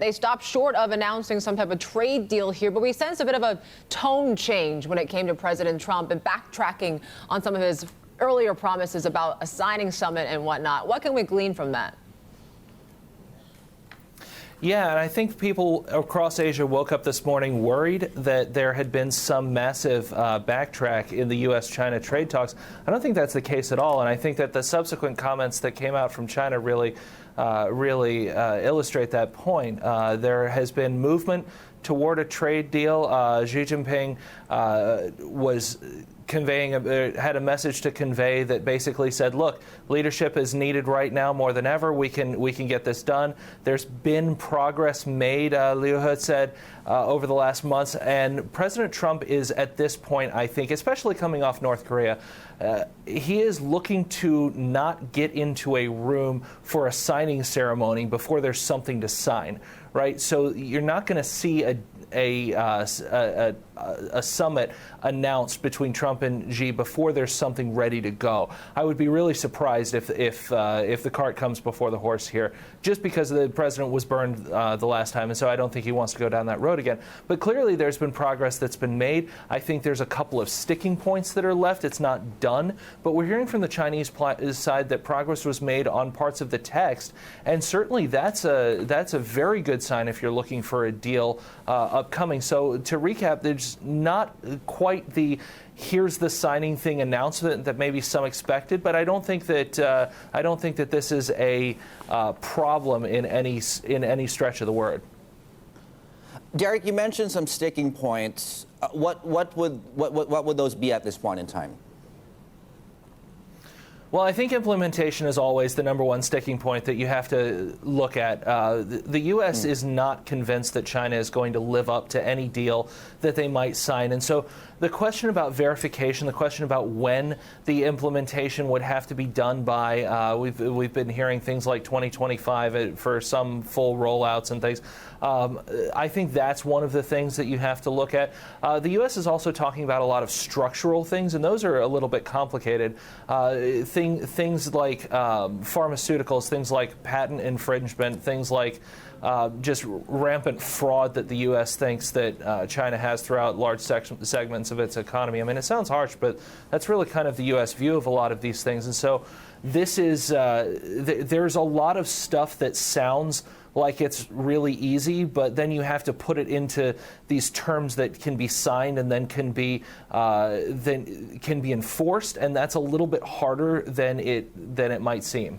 They stopped short of announcing some type of trade deal here, but we sense a bit of a tone change when it came to President Trump and backtracking on some of his earlier promises about a signing summit and whatnot. What can we glean from that? Yeah, and I think people across Asia woke up this morning worried that there had been some massive backtrack in the U.S.-China trade talks. I don't think that's the case at all, and I think that the subsequent comments that came out from China really illustrate that point. There has been movement toward a trade deal. Xi Jinping was had a message to convey that basically said, look, leadership is needed right now more than ever. We can get this done. There's been progress made, Liu He said, over the last months. And President Trump is at this point, I think, especially coming off North Korea, he is looking to not get into a room for a signing ceremony before there's something to sign, right? So you're not going to see a summit announced between Trump and Xi before there's something ready to go. I would be really surprised if the cart comes before the horse here, just because the president was burned the last time, and so I don't think he wants to go down that road again. But clearly there's been progress that's been made. I think there's a couple of sticking points that are left. It's not done, but we're hearing from the Chinese side that progress was made on parts of the text, and certainly that's a very good sign if you're looking for a deal upcoming. So to recap, there's not quite the here's the signing thing announcement that maybe some expected, but I don't think that this is a problem in any stretch of the word. Derek, you mentioned some sticking points. What would those be at this point in time? Well, I think implementation is always the number one sticking point that you have to look at. The U.S. is not convinced that China is going to live up to any deal that they might sign. And so the question about verification, the question about when the implementation would have to be done by, we've been hearing things like 2025 for some full rollouts and things. I think that's one of the things that you have to look at. The U.S. is also talking about a lot of structural things, and those are a little bit complicated. Things like pharmaceuticals, things like patent infringement, things like just rampant fraud that the U.S. thinks that China has throughout large segments of its economy. I mean, it sounds harsh, but that's really kind of the U.S. view of a lot of these things. And so this is there's a lot of stuff that sounds like it's really easy, but then you have to put it into these terms that can be signed and then can be enforced, and that's a little bit harder than it might seem.